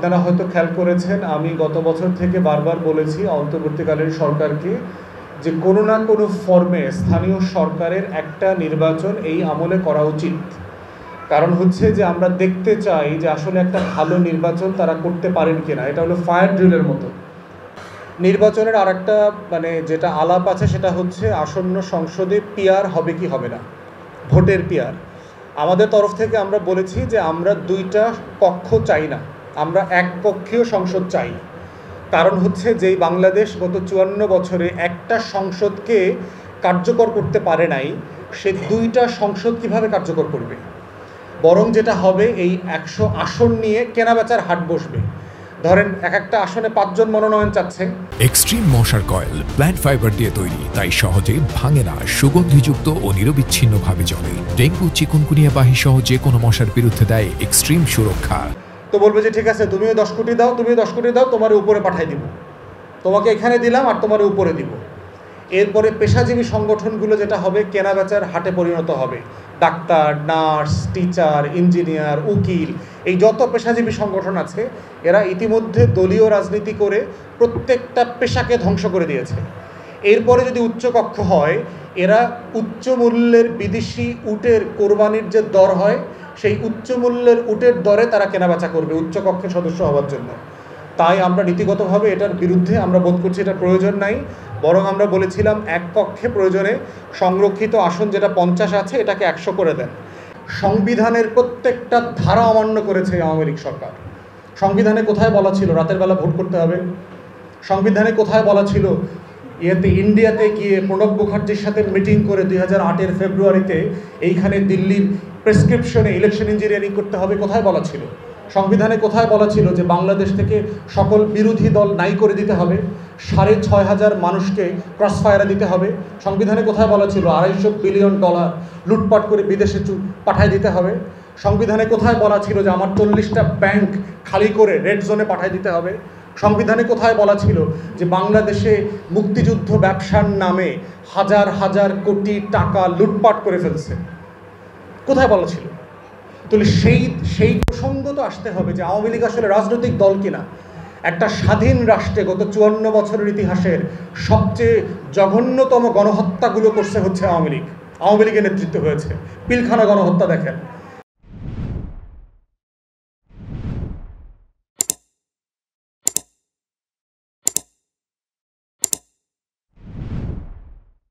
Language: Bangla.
আপনারা হয়তো খেয়াল করেছেন, আমি গত বছর থেকে বারবার বলেছি অন্তর্বর্তীকালীন সরকারকে যে কোনো না কোনো ফর্মে স্থানীয় সরকারের একটা নির্বাচন এই আমলে করা উচিত। কারণ হচ্ছে যে আমরা দেখতে চাই যে আসলে একটা ভালো নির্বাচন তারা করতে পারেন কিনা। এটা হলো ফায়ার ড্রিলের মতো। নির্বাচনের আর একটা যেটা আলাপ আছে সেটা হচ্ছে আসন্ন সংসদে পিআর হবে কি হবে না, ভোটের পিআর। আমাদের তরফ থেকে আমরা বলেছি যে আমরা দুইটা কক্ষ চাই না, আমরা এককক্ষীয় সংসদ চাই। কারণ হচ্ছে যেই বাংলাদেশ গত 54 বছরে একটা সংসদকে কার্যকর করতে পারে নাই, সে দুইটা সংসদ কিভাবে কার্যকর করবে? বরং যেটা হবে, এই 100 আসন নিয়ে কেনাবেচার হাট বসবে। ধরেন একটা আসনে 5 জন মনোনয়ন চাচ্ছে। এক্সট্রিম মশার কয়েল প্ল্যান্ট ফাইবার দিয়ে তৈরি, তাই সহজে ভাঙে না, সুগন্ধিযুক্ত ও নিরবিচ্ছিন্নভাবে জ্বলে। ডেঙ্গু, চিকুনগুনিয়া বাহি সহ যে কোনো মশার বিরুদ্ধে দেয় এক্সট্রিম সুরক্ষা। তো বলবে যে ঠিক আছে, তুমিও 10 কোটি দাও, তুমিও 10 কোটি দাও, তোমার উপরে পাঠাই দিব, তোমাকে এখানে দিলাম আর তোমার উপরে দিব। এরপরে পেশাজীবী সংগঠনগুলো যেটা হবে, কেনাবেচার হাটে পরিণত হবে। ডাক্তার, নার্স, টিচার, ইঞ্জিনিয়ার, উকিল, এই যত পেশাজীবী সংগঠন আছে, এরা ইতিমধ্যে দলীয় রাজনীতি করে প্রত্যেকটা পেশাকে ধ্বংস করে দিয়েছে। এরপরে যদি উচ্চকক্ষ হয়, এরা উচ্চ মূল্যের বিদেশি উটের কোরবানির যে দর হয়, সেই উচ্চ মূল্যের উটের দরে তারা কেনাবেচা করবে উচ্চকক্ষের সদস্য হওয়ার জন্য। তাই আমরা নীতিগতভাবে এটার বিরুদ্ধে, আমরা বোধ করছি এটার প্রয়োজন নাই। বরং আমরা বলেছিলাম এক কক্ষে প্রয়োজনে সংরক্ষিত আসন যেটা 50 আছে এটাকে 100 করে দেন। সংবিধানের প্রত্যেকটা ধারা অমান্য করেছে আওয়ামী লীগ সরকার। সংবিধানে কোথায় বলা ছিল রাতের বেলা ভোট করতে হবে? সংবিধানে কোথায় বলা ছিল ইন্ডিয়াতে গিয়ে প্রণব মুখার্জির সাথে মিটিং করে 2008-এর ফেব্রুয়ারিতে এইখানে দিল্লির প্রেসক্রিপশনে ইলেকশন ইঞ্জিনিয়ারিং করতে হবে? কোথায় বলা ছিল? সংবিধানে কোথায় বলা ছিল যে বাংলাদেশ থেকে সকল বিরোধী দল নাই করে দিতে হবে, 6,500 মানুষকে ক্রসফায়ারে দিতে হবে? সংবিধানে কোথায় বলা ছিল $250 বিলিয়ন লুটপাট করে বিদেশে পাঠায় দিতে হবে? সংবিধানে কোথায় বলা ছিল যে আমার 40টা ব্যাংক খালি করে রেড জোনে পাঠায় দিতে হবে? সংবিধানে কোথায় বলা ছিল যে বাংলাদেশে মুক্তিযুদ্ধ ব্যবসার নামে হাজার হাজার কোটি টাকা লুটপাট করে ফেলছে? কোথায় বলা ছিল? তাহলে সেই প্রসঙ্গ তো আসতে হবে যে আওয়ামী লীগ আসলে রাজনৈতিক দল কিনা। একটা স্বাধীন রাষ্ট্রে গত 54 বছরের ইতিহাসের সবচেয়ে জঘন্যতম গণহত্যাগুলো করছে হচ্ছে আওয়ামী লীগ। আওয়ামী লীগের নেতৃত্ব হয়েছে। পিলখানা গণহত্যা দেখেন,